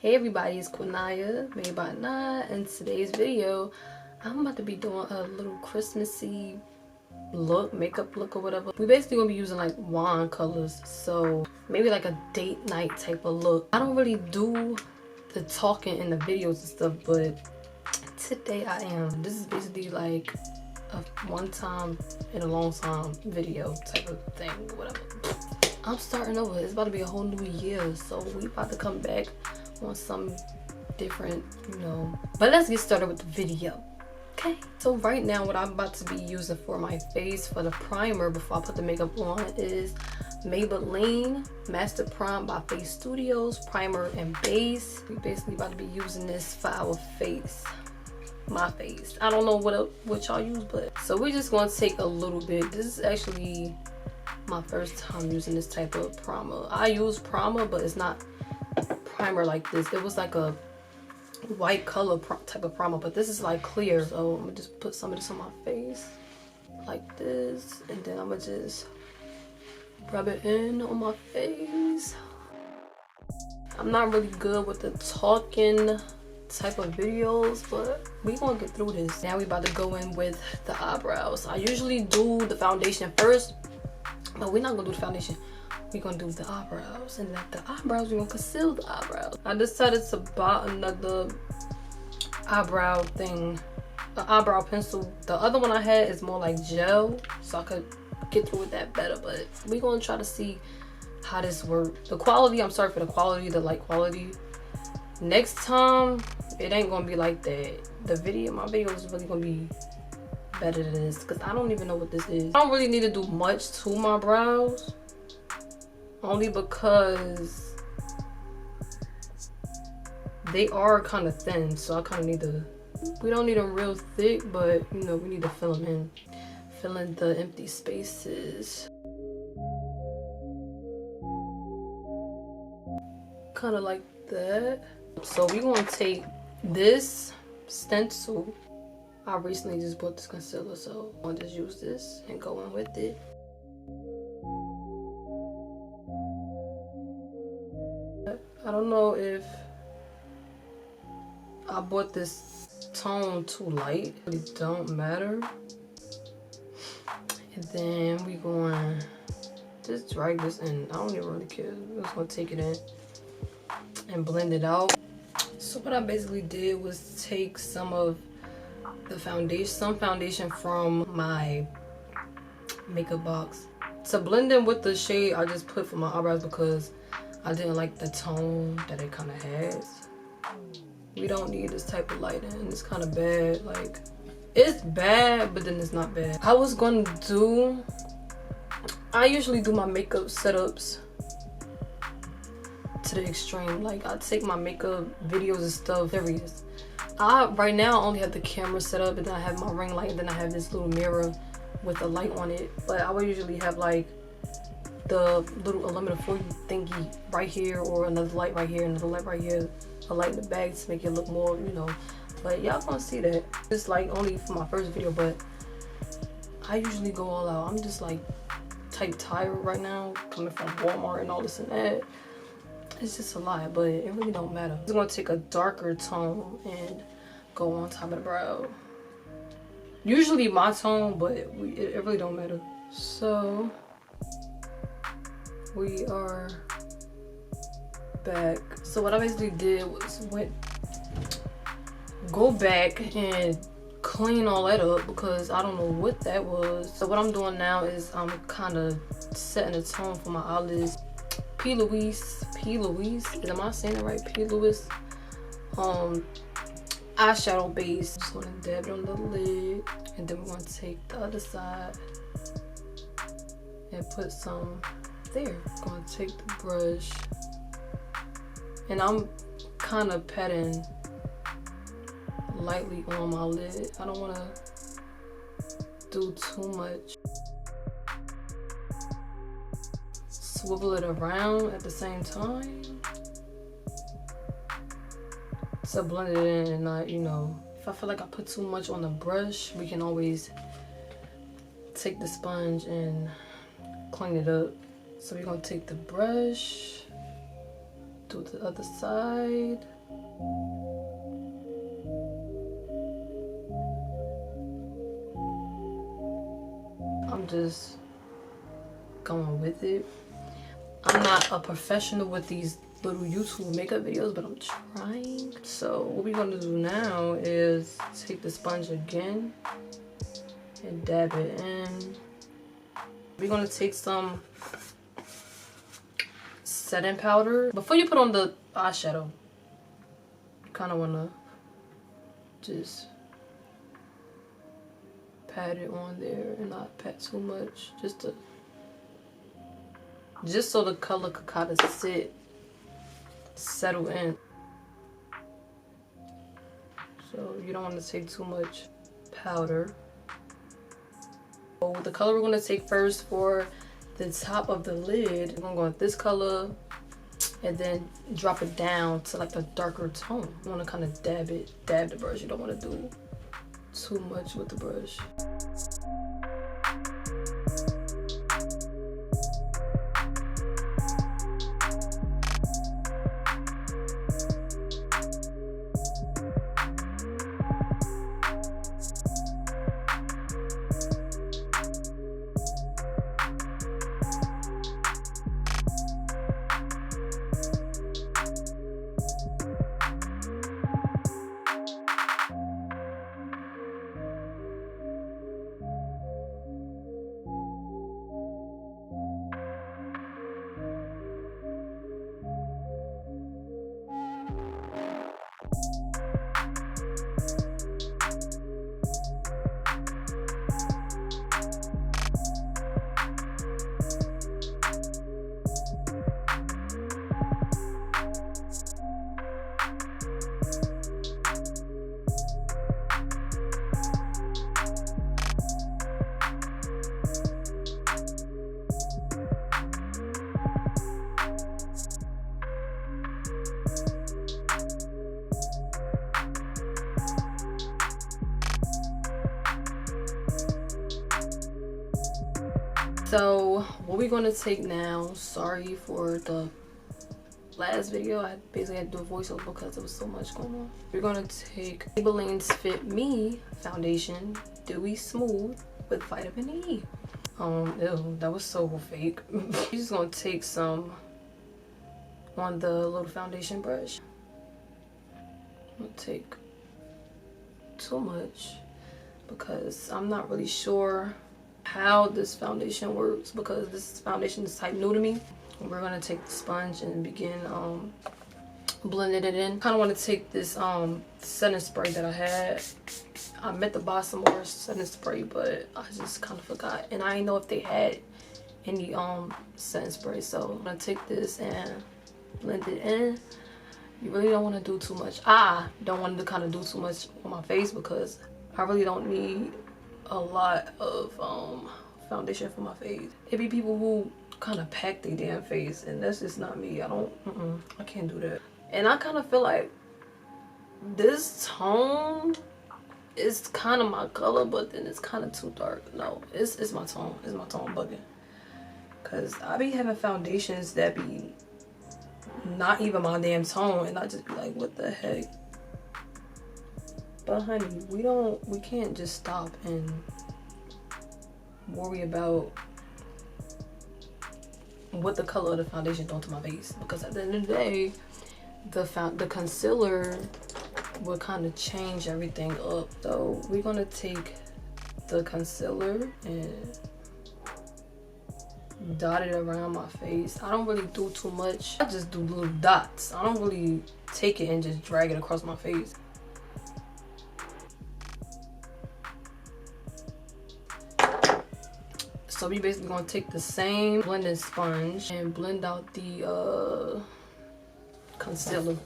Hey everybody, it's Quinaya, made by Nah. In today's video, I'm about to be doing a little Christmassy look, makeup look or whatever. We basically gonna be using like wine colors, so maybe like a date night type of look. I don't really do the talking in the videos and stuff, but today I am. This is basically like a one time in a long time video type of thing, whatever. I'm starting over. It's about to be a whole new year, so we about to come back on some different, but let's get started with the video. Okay, so right now what I'm about to be using for my face for the primer before I put the makeup on is Maybelline Master Prime by Face Studios primer and base. We basically about to be using this for our face, my face. I don't know what y'all use, but so we're just going to take a little bit. This is actually my first time using this type of primer. I use primer, but it's not primer like this. It was like a white color type of primer, but this is like clear. So I'm gonna just put some of this on my face like this, and then I'm gonna just rub it in on my face. I'm not really good with the talking type of videos, but we gonna get through this. Now we about to go in with the eyebrows. I usually do the foundation first, but we're not gonna do the foundation. We're gonna do the eyebrows, and after the eyebrows, we're gonna conceal the eyebrows. I decided to buy another eyebrow thing, an eyebrow pencil. The other one I had is more like gel, so I could get through with that better, but we're gonna try to see how this works. The quality, I'm sorry for the quality, the light quality. Next time, it ain't gonna be like that. My video is really gonna be better than this, because I don't even know what this is. I don't really need to do much to my brows, only because they are kind of thin, so I kind of need to, we don't need them real thick, but we need to fill them in, fill in the empty spaces, kind of like that. So we're gonna take this stencil. I recently just bought this concealer, so I'll just use this and go in with it. I don't know if I bought this tone too light. It don't matter. And then we going to just drag this in. I don't even really care. I'm just gonna take it in and blend it out. So what I basically did was take some of the foundation from my makeup box to blend in with the shade I just put for my eyebrows, because I didn't like the tone that it kind of has. We don't need this type of lighting. It's kind of bad. Like, it's bad, but then it's not bad. I usually do my makeup setups to the extreme. Like, I take my makeup videos and stuff serious. Right now I only have the camera set up, and then I have my ring light, and then I have this little mirror with a light on it. But I would usually have like the little aluminum foil thingy right here, or another light right here, another light right here, a light in the back to make it look more, but y'all gonna see that. It's like only for my first video, but I usually go all out. I'm just like type tired right now, coming from Walmart and all this and that. It's just a lot, but it really don't matter. I'm just gonna take a darker tone and go on top of the brow. Usually my tone, but it really don't matter. So we are back. So what I basically did was go back and clean all that up, because I don't know what that was. So what I'm doing now is I'm kind of setting the tone for my eyelids. P. Louise, am I saying it right? P. Louise eyeshadow base. Just gonna dab it on the lid, and then we're gonna take the other side and put some there. I'm gonna take the brush, and I'm kind of patting lightly on my lid. I don't want to do too much. Swivel it around at the same time to blend it in, and not, if I feel like I put too much on the brush, we can always take the sponge and clean it up. So we're gonna take the brush, do the other side, just going with it. I'm not a professional with these little YouTube makeup videos, but I'm trying. So what we're gonna do now is take the sponge again and dab it in. We're gonna take some setting powder. Before you put on the eyeshadow, you kind of wanna just pat it on there and not pat too much, just so the color could kind of settle in. So you don't want to take too much powder. So the color we're going to take first for the top of the lid, we're going to go with this color and then drop it down to like a darker tone. You want to kind of dab the brush. You don't want to do too much with the brush. So what we're gonna take now, sorry for the last video, I basically had to do a voiceover because there was so much going on. We're gonna take Maybelline's Fit Me foundation, Dewy Smooth with vitamin E. Ew, that was so fake. We're just gonna take some on the little foundation brush. I'm gonna take too much because I'm not really sure how this foundation works because this foundation is type new to me. We're gonna take the sponge and begin blending it in. Kind of want to take this setting spray that I had. I meant to buy some more setting spray, but I just kind of forgot, and I didn't know if they had any setting spray. So I'm gonna take this and blend it in. You really don't want to do too much. I don't want to kind of do too much on my face because I really don't need a lot of foundation for my face. It be people who kind of pack their damn face, and that's just not me. I can't do that. And I kind of feel like this tone is kind of my color, but then it's kind of too dark. No, it's my tone. It's my tone bugging. Cause I be having foundations that be not even my damn tone, and I just be like, what the heck? But honey, we can't just stop and worry about what the color of the foundation doing to my face, because at the end of the day, the concealer will kind of change everything up. So we're gonna take the concealer and dot it around my face. I don't really do too much. I just do little dots. I don't really take it and just drag it across my face. So we basically gonna take the same blending sponge and blend out the concealer.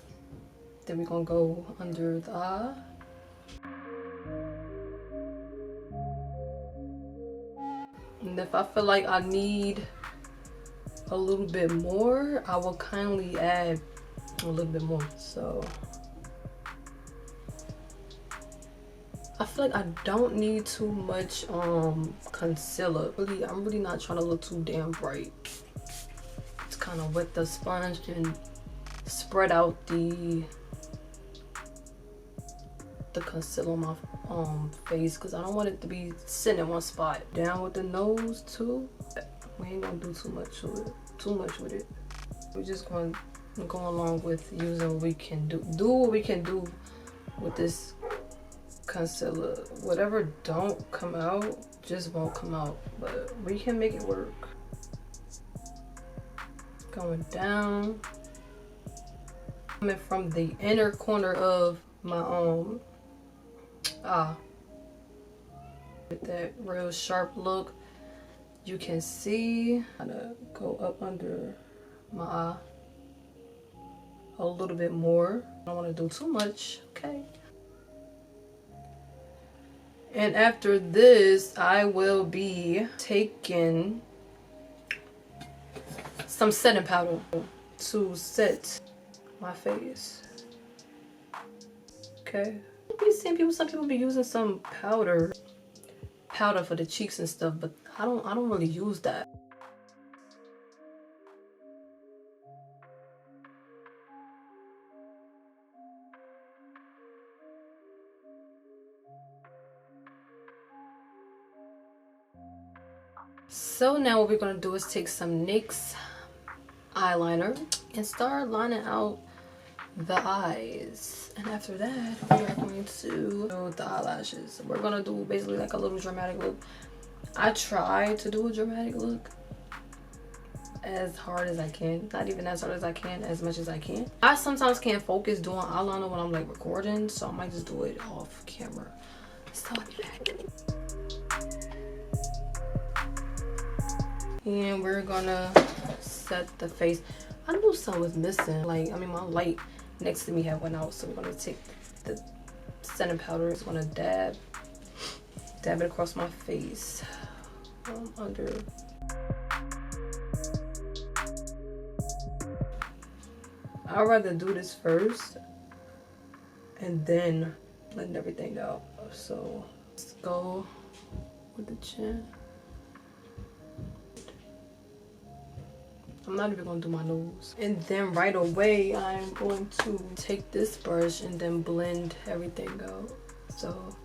Then we're gonna go under the eye. And if I feel like I need a little bit more, I will kindly add a little bit more. So I feel like I don't need too much concealer. I'm really not trying to look too damn bright. Just kind of wet the sponge and spread out the the concealer on my face because I don't want it to be sitting in one spot. Down with the nose too. We ain't gonna do too much with it. We're just going to go along with using what we can do. Do what we can do with this concealer. Whatever don't come out just won't come out, but we can make it work. Going down, coming from the inner corner of my with that real sharp look. You can see I'm gonna go up under my eye a little bit more. I don't want to do too much. Okay. And after this, I will be taking some setting powder to set my face. Okay. I've seen some people be using some powder for the cheeks and stuff, but I don't really use that. So now what we're gonna do is take some NYX eyeliner and start lining out the eyes. And after that, we are going to do the eyelashes. We're gonna do basically like a little dramatic look. I try to do a dramatic look as hard as I can. Not even as hard as I can, as much as I can. I sometimes can't focus doing eyeliner when I'm like recording, so I might just do it off camera. So I'll be back. And we're gonna set the face. I knew something was missing. Like, I mean, my light next to me had went out, so we're gonna take the setting powder. It's gonna dab it across my face, under. I'd rather do this first and then blend everything out. So let's go with the chin. I'm not even gonna do my nose. And then right away, I'm going to take this brush and then blend everything out. So